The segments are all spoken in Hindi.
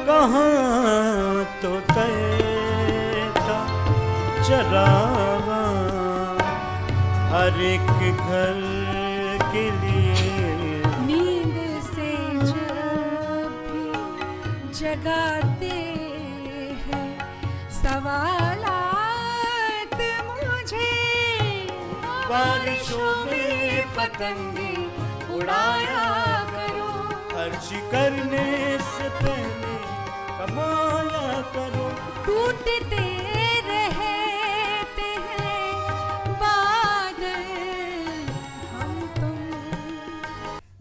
कहाँ तो तैरता चरागा हर एक घर के लिए। नींद से जब भी जगाते हैं सवालात मुझे, बारिशों में पतंगे उड़ाया करो, खर्च करने से पहले कमाया करो। टूटते रहते हैं बादल हम तुम।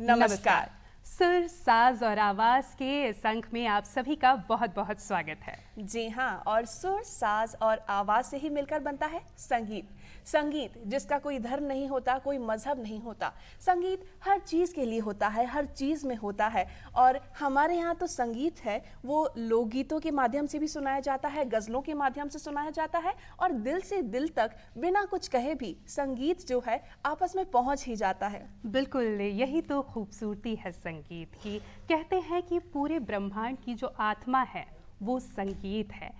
नमस्कार। सुर, साज और आवाज के इस अंक में आप सभी का बहुत बहुत स्वागत है। जी हाँ, और सुर, साज और आवाज से ही मिलकर बनता है संगीत। संगीत जिसका कोई धर्म नहीं होता, कोई मजहब नहीं होता। संगीत हर चीज के लिए होता है, हर चीज में होता है। और हमारे यहाँ तो संगीत है वो लोकगीतों के माध्यम से भी सुनाया जाता है, गजलों के माध्यम से सुनाया जाता है, और दिल से दिल तक बिना कुछ कहे भी संगीत जो है आपस में पहुंच ही जाता है। बिल्कुल, यही तो खूबसूरती है संगीत की। कहते हैं कि पूरे ब्रह्मांड की जो आत्मा है वो संगीत है।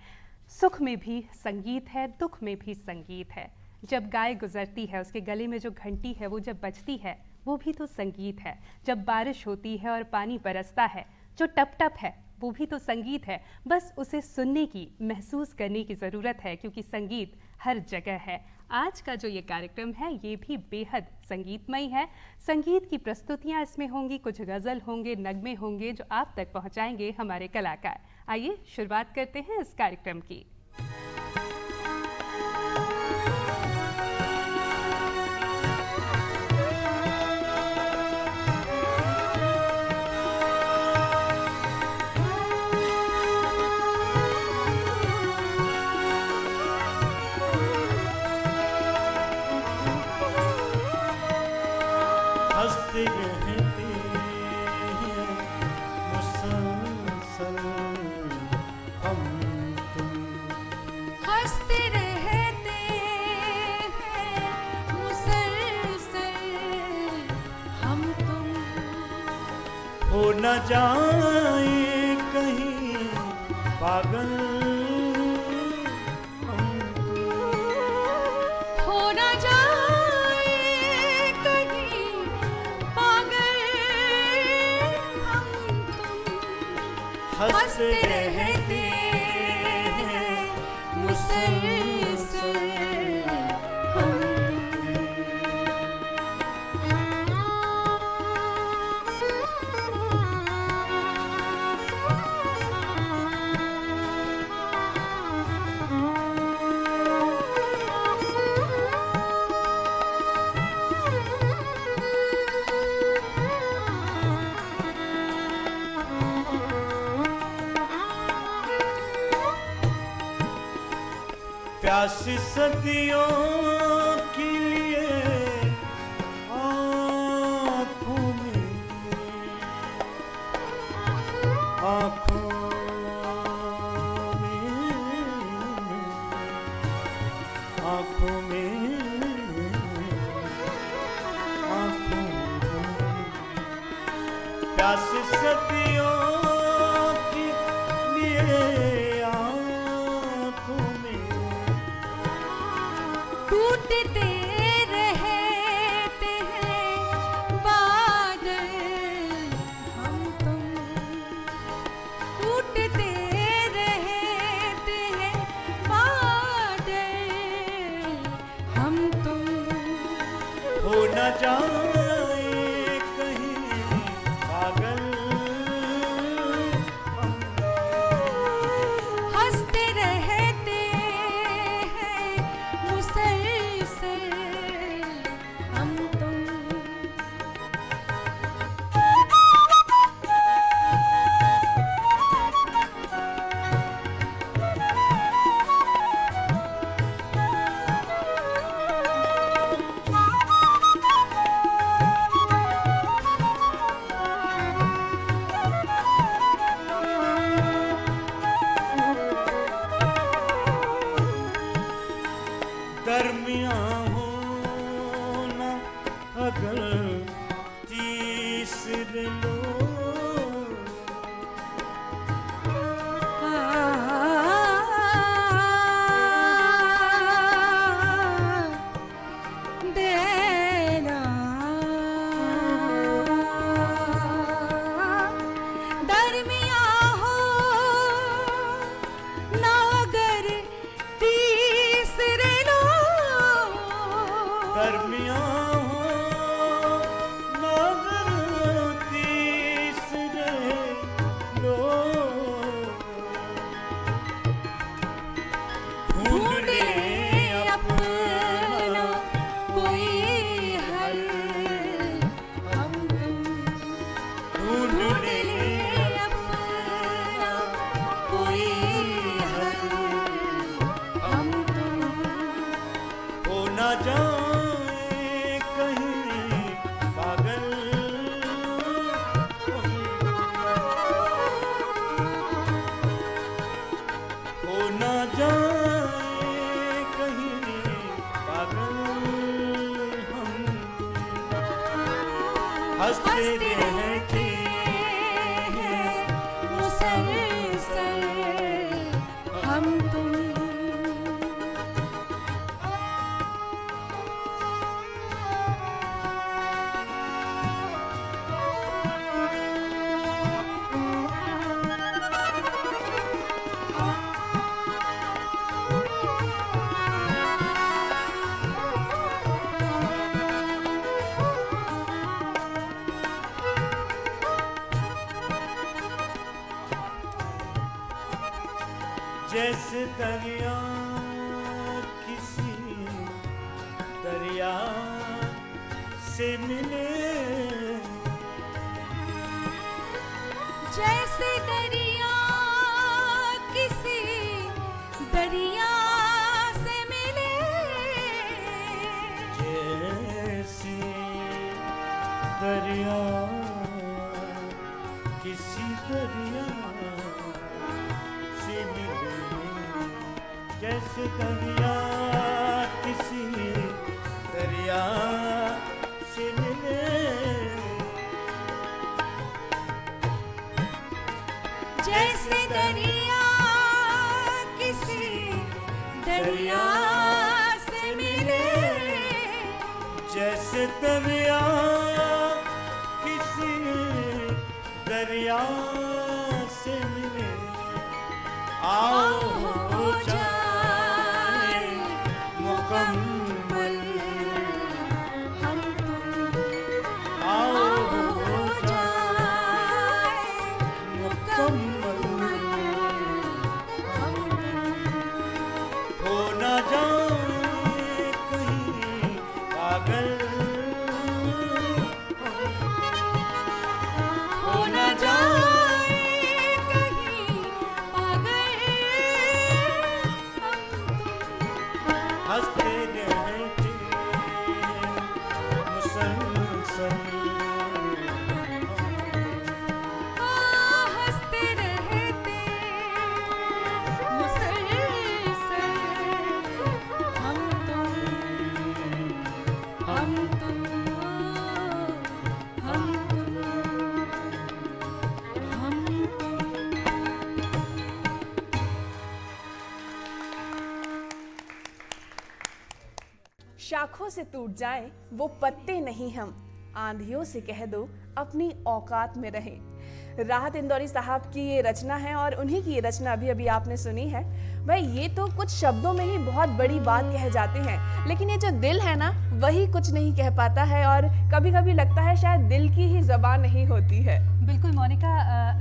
सुख में भी संगीत है, दुख में भी संगीत है। जब गाय गुजरती है, उसके गले में जो घंटी है वो जब बजती है, वो भी तो संगीत है। जब बारिश होती है और पानी बरसता है, जो टप टप है वो भी तो संगीत है। बस उसे सुनने की, महसूस करने की ज़रूरत है, क्योंकि संगीत हर जगह है। आज का जो ये कार्यक्रम है ये भी बेहद संगीतमय है। संगीत की प्रस्तुतियाँ इसमें होंगी, कुछ गज़ल होंगे, नगमे होंगे जो आप तक पहुँचाएंगे हमारे कलाकार। आइए शुरुआत करते हैं इस कार्यक्रम की। हंसते रहते हैं मुसलसल हम तुम, हंसते रहते हैं मुसलसल हम तुम। हो न जाए कहीं पागल हम तुम। हो न जाए कहीं पागल हम तुम। हंसते रहते हैं मुसलसल हम प्यास सदियों के लिए आँखों में, आँखों में, आँखों में, आँखों में, प्यास सदियों के लिए आँखों में। टूटते रहते हैं बादल हम तुम। टूटते रहते हैं बादल हम तुम। हो न जाए कहीं पागल हम। हंसते रहते हैं मुसलसल हम तुम। हंसते रहते हैं मुसलसल हम तुम। जैसे दरिया किसी दरिया से मिले, जैसे दरिया किसी दरिया से मिले, जैसे दरिया किसी दरिया से मिले, जैसे दरिया किसी दरिया से मिले, जैसे दरिया किसी दरिया से मिले, जैसे दरिया किसी दरिया से मिले, आओ हो जाए मुकम्मल हम तुम। आओ हो जाए मुकम्मल हम हो ना जाए कहीं पागल, हो न जाए कहीं पागल हम तुम। हंसते रहते मुसलसल हंसते रहते मुसलसल हम तुम, हम तुम, हम तुम, हम तुम। शाखों से टूट जाएं वो पत्ते नहीं हम, आंधियों से कह दो अपनी औकात में रहें। राहत इंदौरी साहब की ये रचना है और उन्हीं की ये रचना अभी अभी आपने सुनी है। भाई ये तो कुछ शब्दों में ही बहुत बड़ी बात कह जाते हैं, लेकिन ये जो दिल है ना वही कुछ नहीं कह पाता है और कभी कभी लगता है शायद दिल की ही ज़बान नहीं होती है। बिल्कुल मोनिका,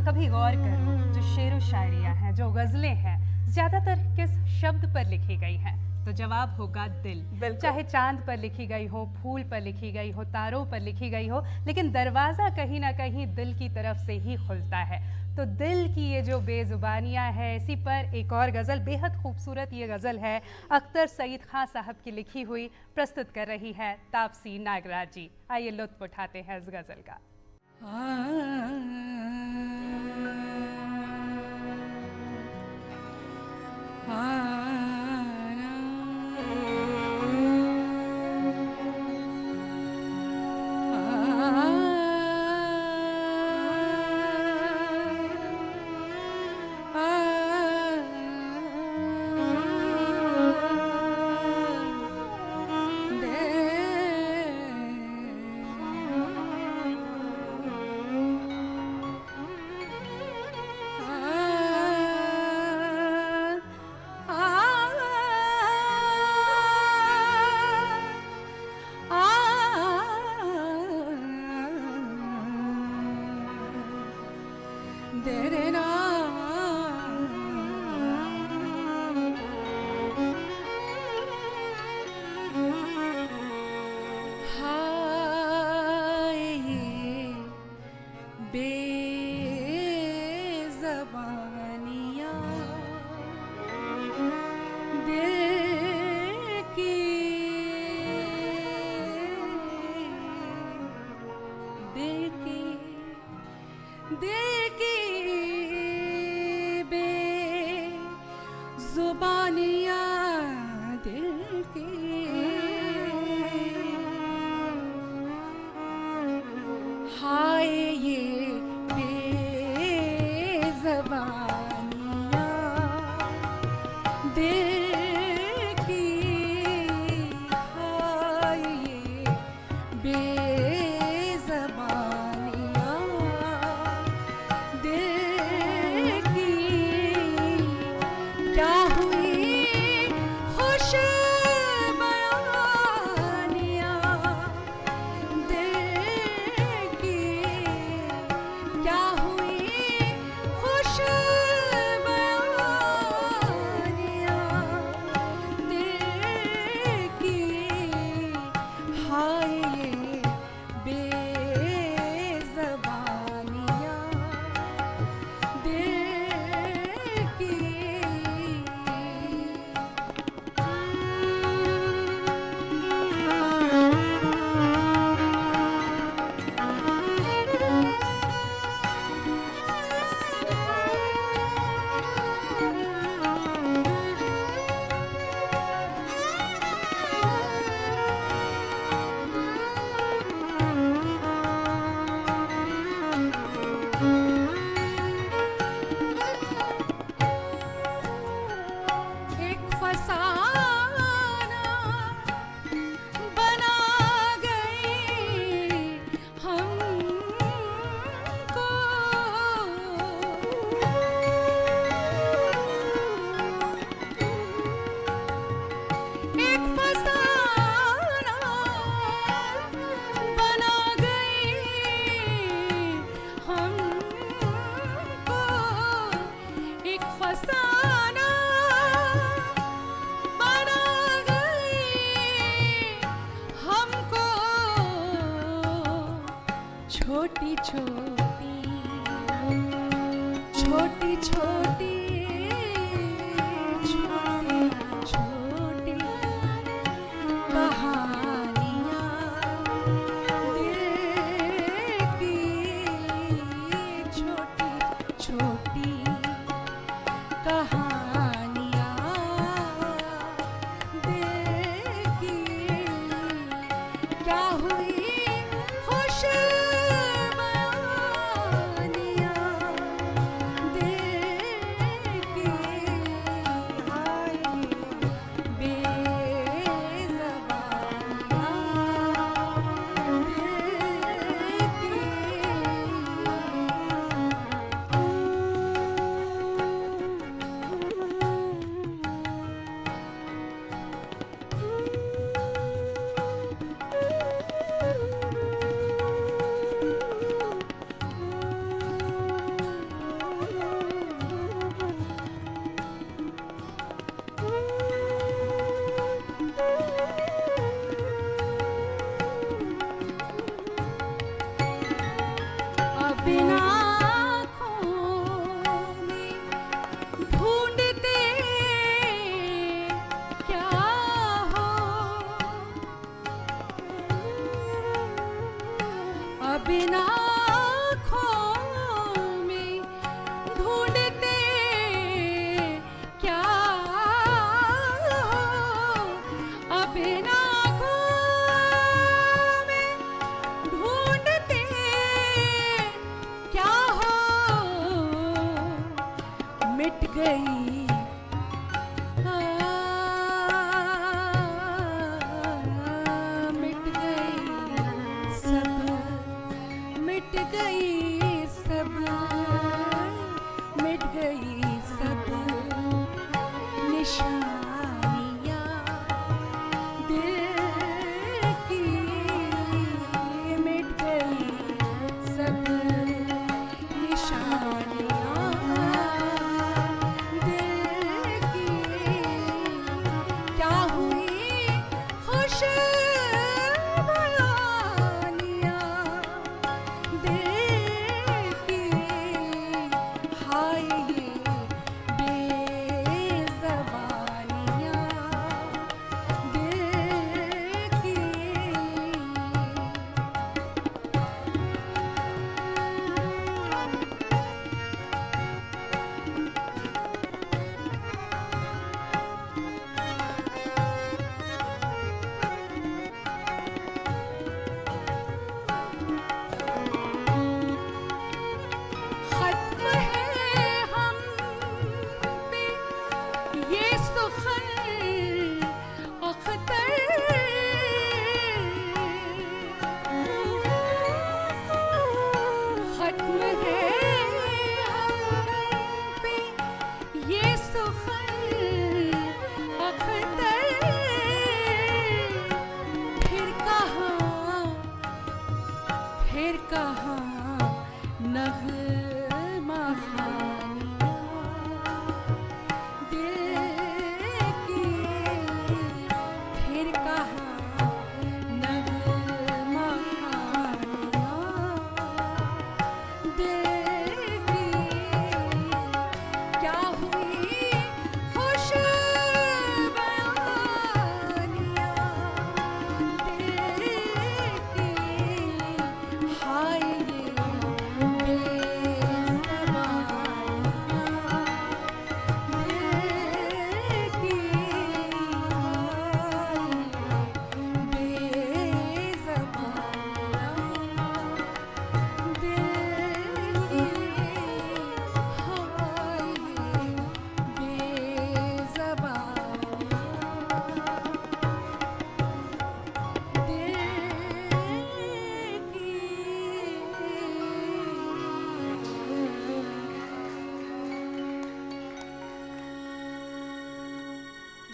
कभी गौर करो जो शेर व शायरियाँ हैं, जो गज़लें हैं, ज़्यादातर किस शब्द पर लिखी गई हैं? तो जवाब होगा दिल। बिल्कुल। चाहे चांद पर लिखी गई हो, फूल पर लिखी गई हो, तारों पर लिखी गई हो, लेकिन दरवाज़ा कहीं ना कहीं दिल की तरफ से ही खुलता है। तो दिल की ये जो बेजुबानियाँ है, इसी पर एक और गज़ल, बेहद खूबसूरत ये गज़ल है, अख्तर सईद खां साहब की लिखी हुई, प्रस्तुत कर रही है तापसी नागराज जी। आइए लुत्फ़ उठाते हैं इस गज़ल का। छोटी छोटी छोटी छोटी छोटी कहानियाँ दिल की छोटी छोटी कहानियाँ दिल की क्या हुई खुश बयानियाँ दिल की हाय बिना आँखों में ढूंढते क्या हो बिना आँखों में ढूंढते क्या हो बिना आँखों में ढूंढते क्या हो मिट गई मिट गई सब मिट गई सब मिट गई सब निशानियाँ दिल की मिट गई सब निशानियाँ दिल की क्या हुई खुश बयानियाँ दिल की हाय ये बेज़बानियाँ दिल की खत्म है हम पे ये सुखन अख्तर खत्म है हम पे ये सुखन अख्तर फिर कहाँ नग़्मा ख़ानियाँ दिल की फिर कहाँ नग़्मा ख़ानियाँ दिल की क्या हुई खुश बयानियाँ दिल की हाय ये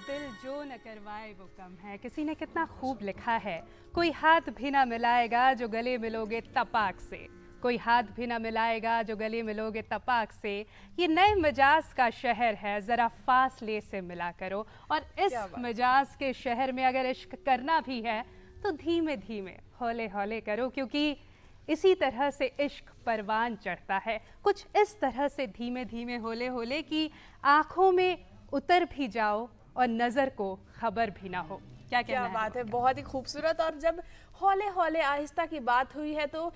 दिल जो न करवाए वो कम है। किसी ने कितना खूब लिखा है, कोई हाथ भी ना मिलाएगा जो गले मिलोगे तपाक से, कोई हाथ भी ना मिलाएगा जो गले मिलोगे तपाक से। ये नए मिजाज का शहर है, ज़रा फासले से मिला करो। और इस मिजाज के शहर में अगर इश्क करना भी है तो धीमे धीमे हौले हौले करो, क्योंकि इसी तरह से इश्क परवान चढ़ता है, कुछ इस तरह से धीमे धीमे होले होले कि आँखों में उतर भी जाओ और नज़र को खबर भी ना हो। क्या कहना क्या है? बात है, बहुत ही खूबसूरत। और जब हौले हौले आहिस्ता की बात हुई है तो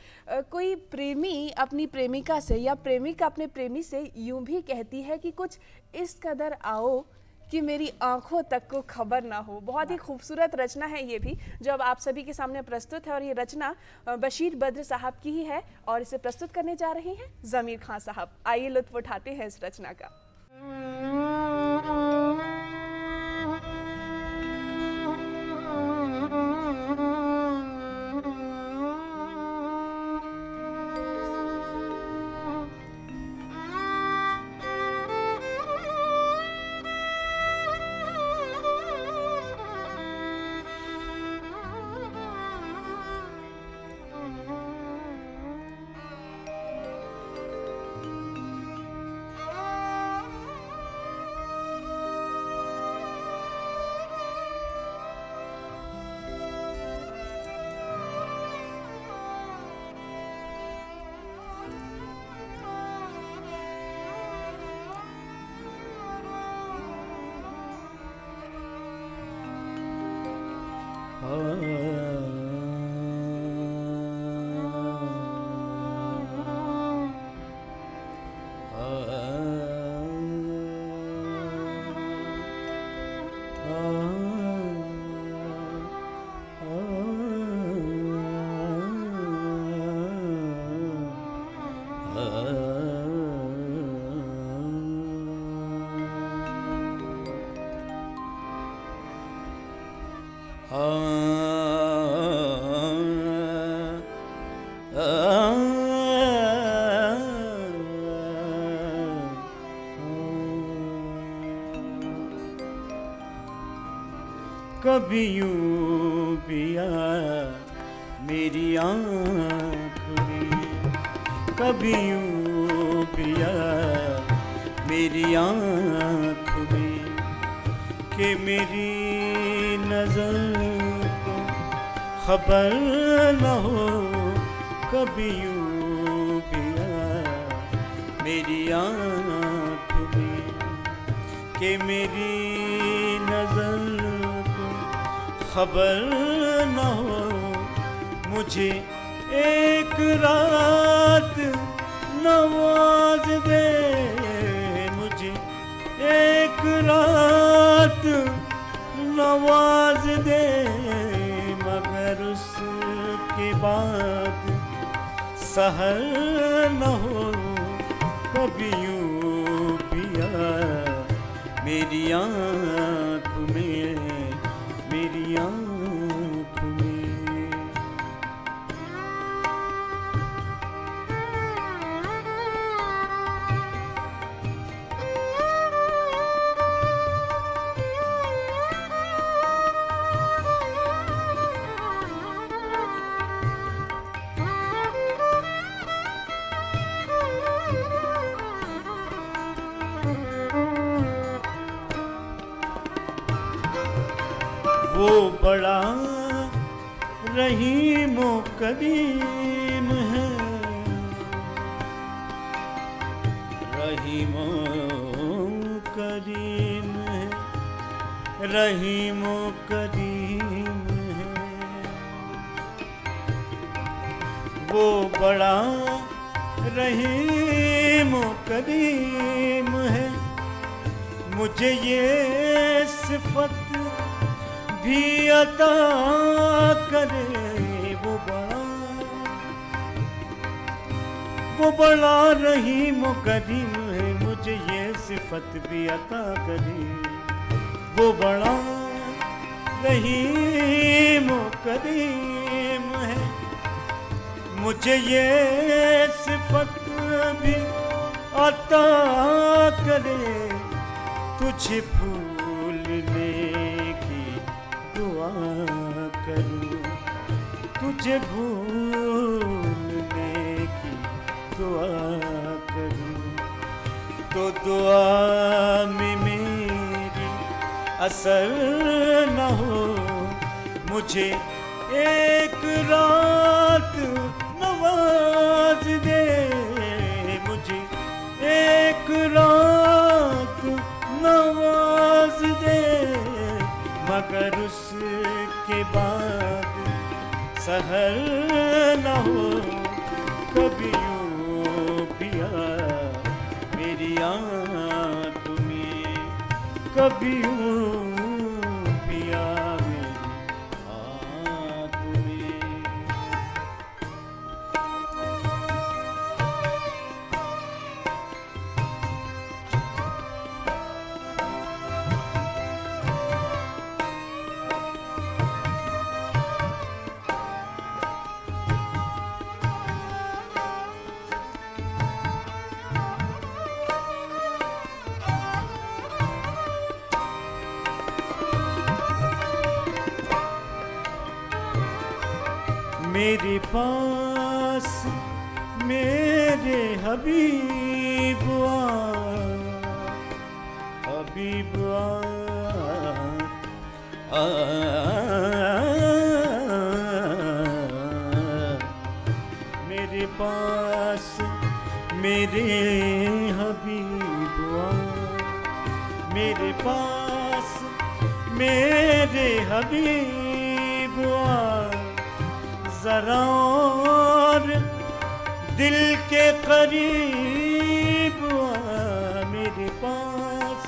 कोई प्रेमी अपनी प्रेमिका से या प्रेमिका अपने प्रेमी से यूं भी कहती है कि कुछ इस कदर आओ कि मेरी आंखों तक को खबर ना हो। बहुत ही खूबसूरत रचना है ये भी, जो अब आप सभी के सामने प्रस्तुत है। और ये रचना बशीर बद्र साहब की ही है और इसे प्रस्तुत करने जा रहे हैं ज़मीर खान साहब। आइए लुत्फ उठाते हैं इस रचना का। कभी यूं पिया मेरी आँख में, कभी यूं पिया मेरी आँख में, कि मेरी नज़र को खबर न हो। कभी यूं पिया मेरी आँख में, कि मेरी नज़र खबर न हो। मुझे एक रात नवाज दे, मुझे एक रात नवाज दे, मगर उसके बाद सहर न हो। कभी यूं पिया मेरी आँख में, मेरी आँख में। वो बड़ा रहीमो करीम है, रहीमो करीम है, रहीमो करीम है। वो बड़ा रहीमो करीम है, मुझे ये सिफत भी अता करे। वो बड़ा रहीम करीम है, मुझे ये सिफत भी अता करे। वो बड़ा रहीम करीम है, मुझे ये सिफत भी अता करे। तुझे भूलने दुआ करूं, तुझे भूलने की दुआ करूं, तो दुआ में मेरी असर न हो। मुझे एक रात नवाज नवाज दे मुझे एक रात नवाज दे, मगर उसके बाद सहर न हो कभी यूं पिया मेरी आँख में, कभी यूं पिया मेरी आँख में। मेरे पास मेरे हबीब हबीब मेरे पास मेरे हबीब मेरे पास मेरे हबीब जरा और दिल के करीब मेरे पास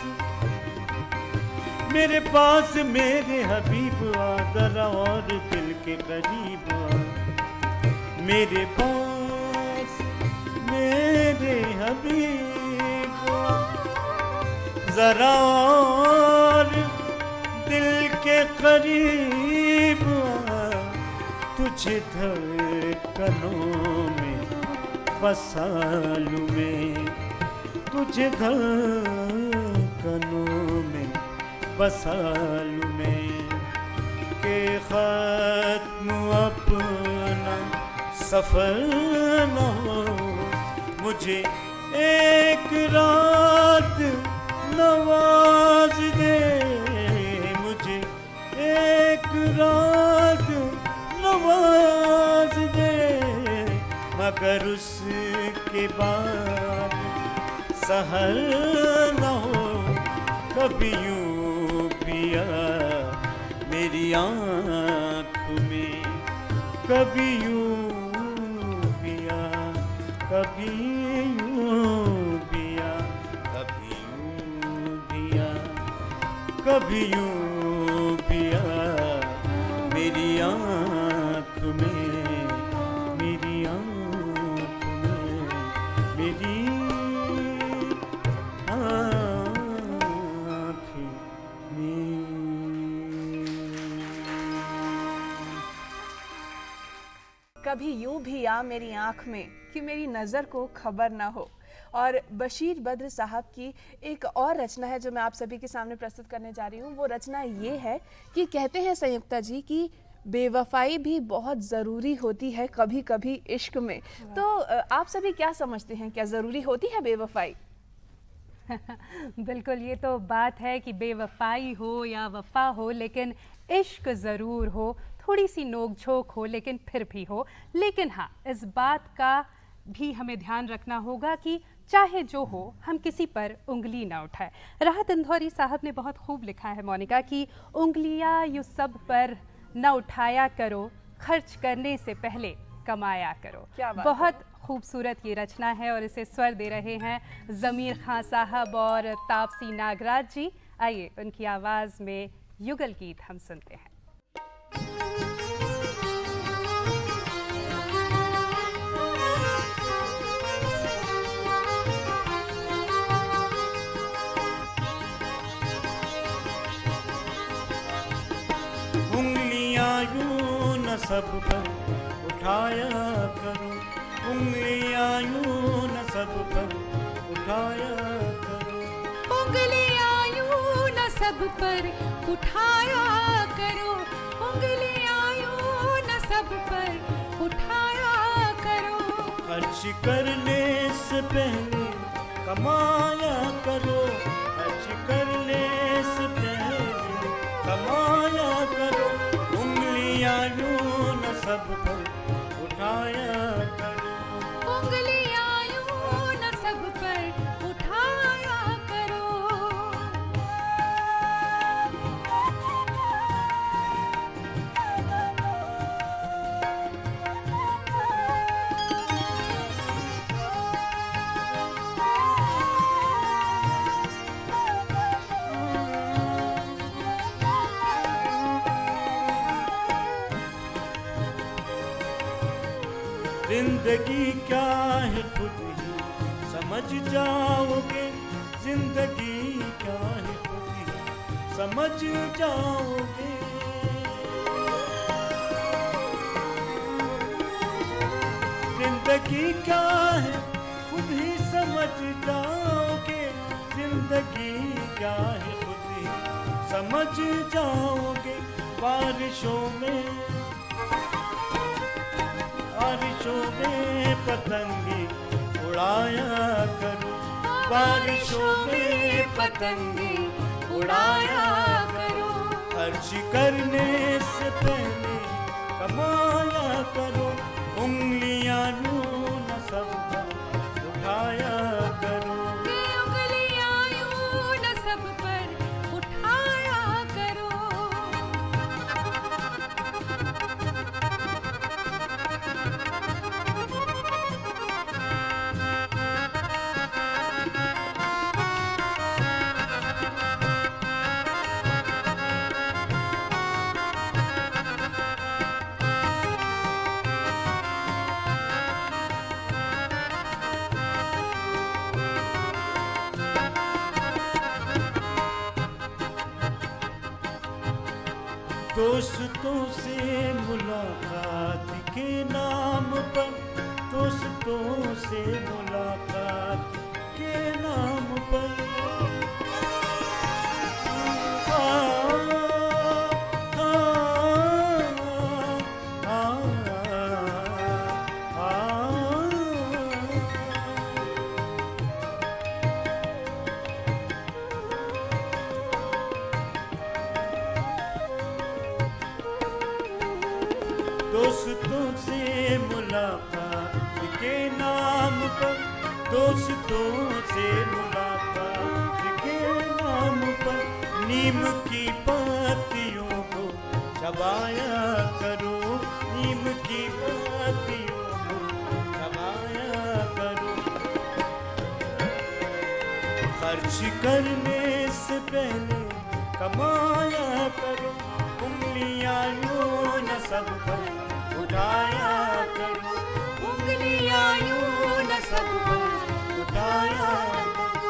मेरे हबीब जरा और दिल के करीब मेरे पास मेरे हबीब जरा और दिल के करीब तुझे धड़कनों में बसा लूं मैं, तुझे धड़कनों में बसा लूं मैं, के खत्म अपना सफर न हो मुझे एक रात नवाज दे, मुझे एक रात नवाज दे, मगर उसके बाद सहर न हो कभी यूं पिया मेरी आँख में, कभी यूं पिया, कभी यूं पिया, कभी यूं पिया, कभी यूं पिया मेरी आँख में, मेरी आँख में, मेरी आँख में। कभी यूं भी आ मेरी आँख में कि मेरी नज़र को खबर ना हो। और बशीर बद्र साहब की एक और रचना है जो मैं आप सभी के सामने प्रस्तुत करने जा रही हूँ। वो रचना ये है कि कहते हैं संयुक्ता जी कि बेवफाई भी बहुत ज़रूरी होती है कभी कभी इश्क में। तो आप सभी क्या समझते हैं, क्या ज़रूरी होती है बेवफाई? बिल्कुल, ये तो बात है कि बेवफाई हो या वफा हो लेकिन इश्क ज़रूर हो, थोड़ी सी नोक झोंक हो लेकिन फिर भी हो। लेकिन हाँ, इस बात का भी हमें ध्यान रखना होगा कि चाहे जो हो हम किसी पर उंगली ना उठाए। राहत इंदौरी साहब ने बहुत खूब लिखा है मोनिका कि उंगलियां यूँ सब पर न उठाया करो, खर्च करने से पहले कमाया करो। क्या बात बहुत खूबसूरत ये रचना है और इसे स्वर दे रहे हैं ज़मीर खान साहब और तापसी नागराज जी। आइए उनकी आवाज़ में युगल गीत हम सुनते हैं। उंगलियां यूं न सब पर उठाया करो, उंगलियां यूं न सब पर उठाया करो, उंगलियां यूं न सब पर उठाया करो, उंगलियां यूं न सब पर उठाया करो। खर्च करने से पहले कमाया करो, खर्च करने से पहले कमाया करो, उंगलियां यूं न सब पर उठाया करो। जिंदगी क्या है खुद ही समझ जाओगे, जिंदगी क्या है खुद ही समझ जाओगे। जिंदगी क्या है खुद ही समझ जाओगे, जिंदगी क्या है खुद ही समझ जाओगे। बारिशों में पतंगे उड़ाया करो, बारिशों में पतंगे उड़ाया करो। खर्च करने से पहले कमाया करो, उंगलियां यूं न सब पर उठाया करो। उंगलियां यूं न सब पर उठाया करो। दोस्तों से मुलाकात के नाम पर, दोस्तों से मुलाकात के नाम पर दोस्तों से मुलाकात के नाम पर, दोस्तों से मुलाकात के नाम पर नीम की पत्तियों को चबाया करो, नीम की पत्तियों को चबाया करो। खर्च करने से पहले कमाया करो, उंगलियां यूं न सब पर उठाया करो, उंगलियां यूं न सब पर उठाया करो।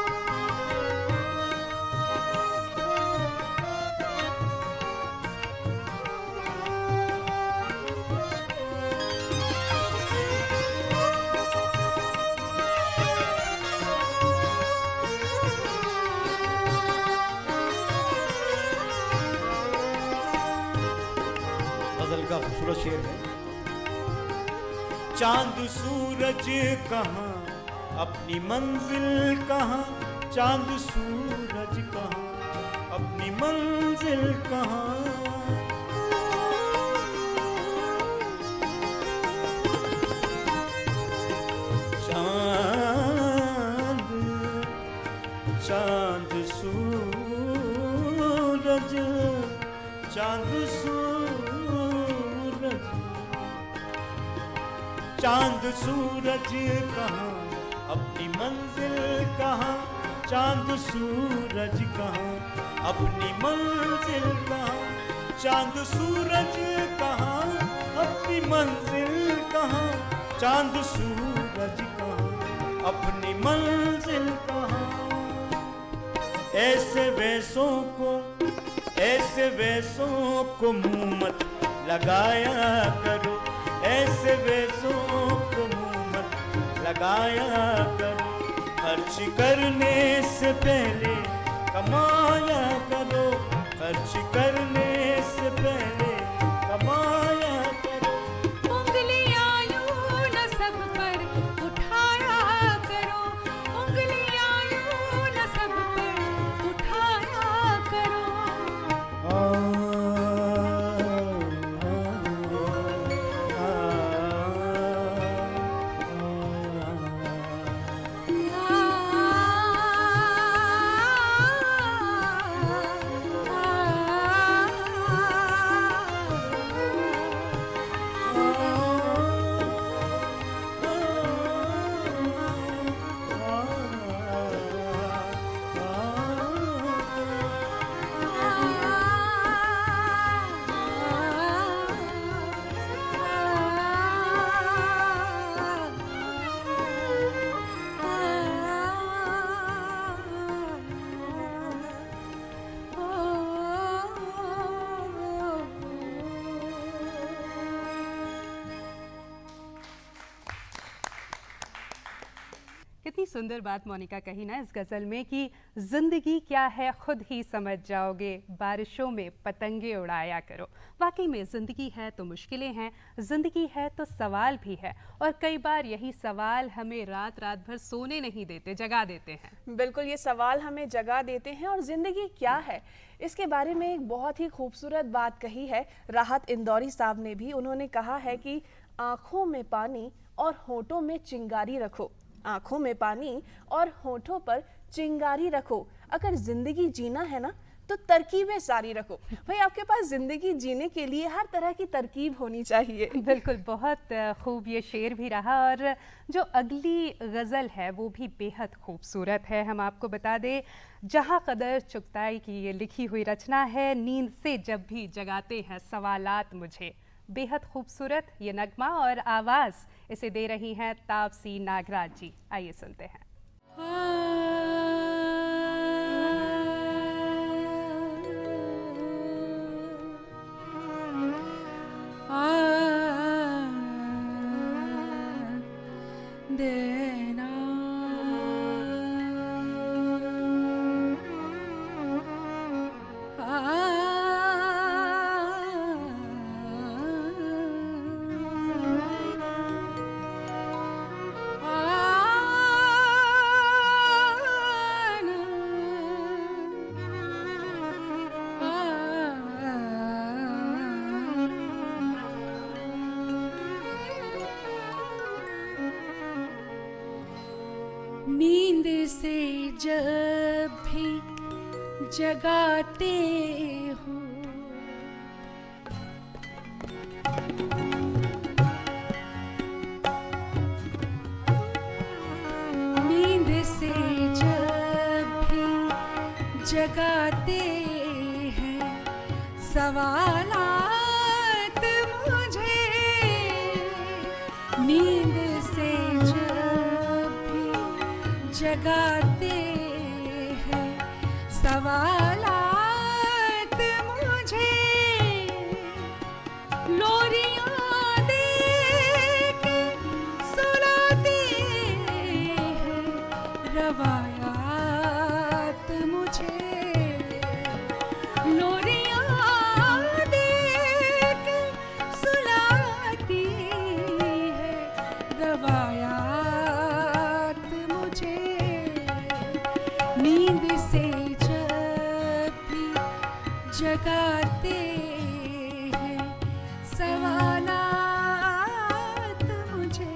गजल का खूबसूरत शेर है। चांद सूरज कहाँ, अपनी मंजिल कहाँ, चांद सूरज कहाँ, अपनी मंजिल कहाँ। चांद चांद सूरज, चांद सूरज, चांद सूरज कहाँ, अपनी मंजिल कहाँ, चांद सूरज कहाँ, अपनी मंजिल कहाँ, चांद सूरज कहाँ, अपनी मंजिल कहाँ, चांद सूरज कहाँ, अपनी मंजिल कहाँ। ऐसे वैसों को मुँह मत लगाया करो, ऐसे वैसों को मुँह मत लगाया करो। खर्च करने से पहले कमाया करो, खर्च करने से पहले कमाया करो। उंगलियां यूं न सब पर उठाया करो, उंगलियां यूं न सब पर उठाया करो। सुंदर बात मोनिका कही ना इस गज़ल में कि ज़िंदगी क्या है खुद ही समझ जाओगे, बारिशों में पतंगे उड़ाया करो। वाकई में ज़िंदगी है तो मुश्किलें हैं, ज़िंदगी है तो सवाल भी है, और कई बार यही सवाल हमें रात रात भर सोने नहीं देते, जगा देते हैं। बिल्कुल, ये सवाल हमें जगा देते हैं। और ज़िंदगी क्या है, इसके बारे में एक बहुत ही खूबसूरत बात कही है राहत इंदौरी साहब ने भी। उन्होंने कहा है कि आँखों में पानी और होठों में चिंगारी रखो, आँखों में पानी और होठों पर चिंगारी रखो। अगर ज़िंदगी जीना है ना तो तरकीबें सारी रखो। भाई, आपके पास ज़िंदगी जीने के लिए हर तरह की तरकीब होनी चाहिए। बिल्कुल, बहुत खूब ये शेर भी रहा। और जो अगली गज़ल है वो भी बेहद खूबसूरत है। हम आपको बता दें, जहाँ कदर चुगताई की ये लिखी हुई रचना है। नींद से जब भी जगाते हैं सवालात मुझे। बेहद खूबसूरत ये नगमा और आवाज़ इसे दे रही हैं तापसी नागराज जी। आइए सुनते हैं। देना नींद से जब भी जगाते हो नींद से जब भी जगाते हैं सवालात मुझे। नींद से जब भी जगाते हैं सवालात मुझे। लोरियां दे के सुलाते हैं रवायात मुझे। लोरियां दे के सुलाती है रवायात मुझे। नींद से जब भी जगाते हैं सवालात मुझे।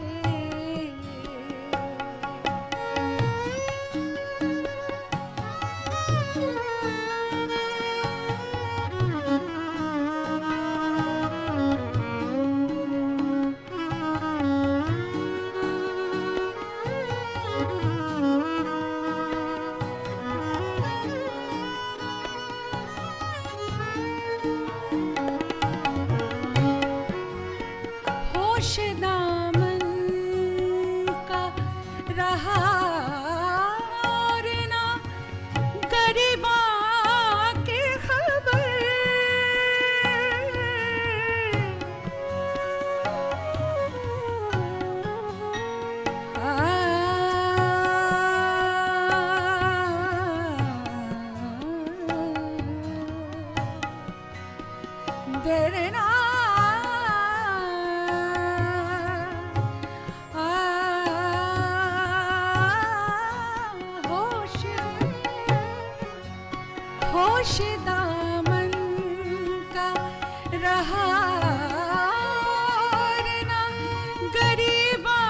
होश दामन का रहा और ना गरिमा के खबर। डरना होश दामन का रहा और ना गरीबा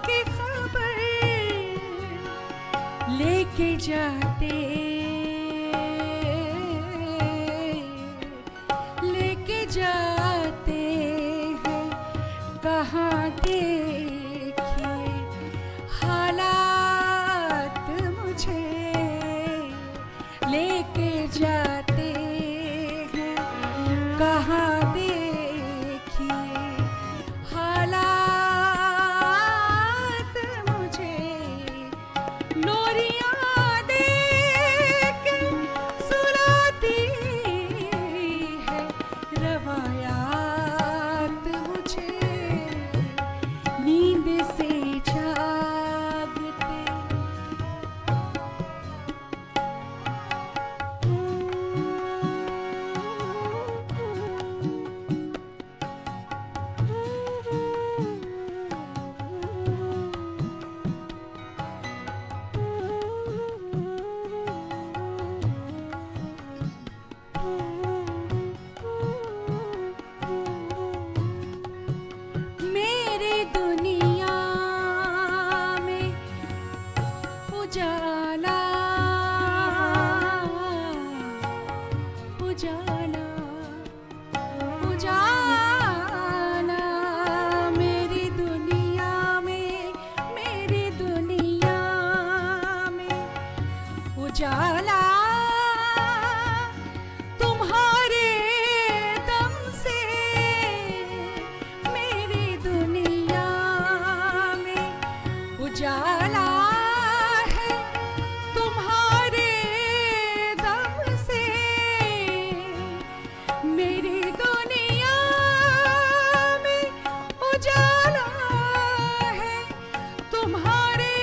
की खबर। लेके जाते हैं कहाँ देखिए हालात मुझे। लेके जाते हैं कहाँ देखिए हालात मुझे। लोरियां दे के सुलाती है रवायात मुझे। नींद से जागते उजाला तुम्हारे दम से मेरी दुनिया में उजाला है तुम्हारे दम से मेरी दुनिया में उजाला है तुम्हारे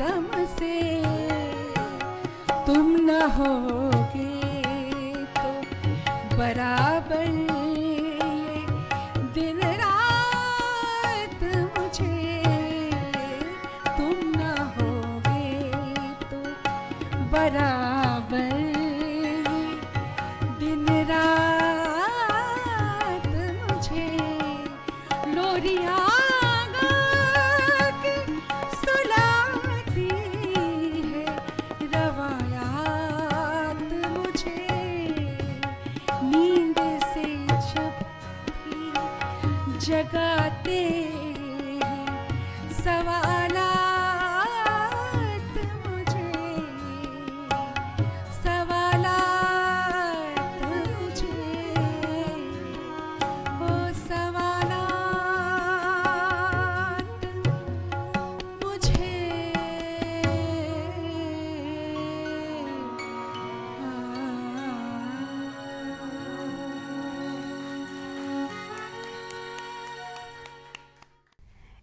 दम से तुम न होगे तो बराबर ये दिन रात मुझे तुम न होगे तो बराबर ये दिन रात मुझे लोरियां गा के सुलाती है रवायात मुझे नींद से जब भी जगाते हैं सवालात मुझे सवालात मुझे ओ सवालात मुझे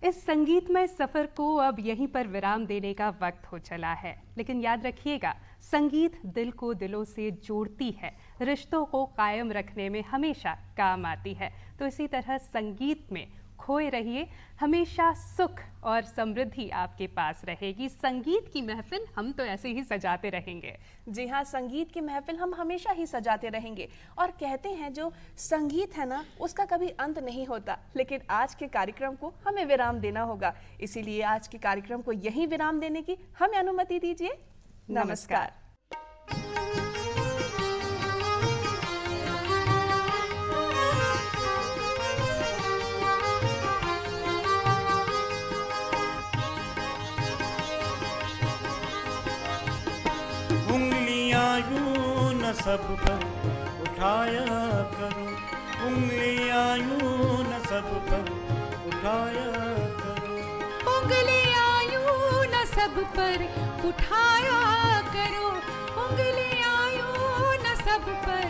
इस संगीतमय सफर को अब यहीं पर विराम देने का वक्त हो चला है, लेकिन याद रखिएगा, संगीत दिल को दिलों से जोड़ती है, रिश्तों को कायम रखने में हमेशा काम आती है। तो इसी तरह संगीत में खोए रहिए, हमेशा सुख और समृद्धि आपके पास रहेगी। संगीत की महफिल हम तो ऐसे ही सजाते रहेंगे। जी हाँ, संगीत की महफिल हम हमेशा ही सजाते रहेंगे। और कहते हैं जो संगीत है ना, उसका कभी अंत नहीं होता। लेकिन आज के कार्यक्रम को हमें विराम देना होगा, इसीलिए आज के कार्यक्रम को यहीं विराम देने की हमें अनुमति दीजिए। नमस्कार। उंगलियां यूं न सब पर उठाया करो, उंगलियां यूं न सब पर उठाया करो, उंगलियां यूं न सब पर उठाया करो, उंगलियां यूं न सब पर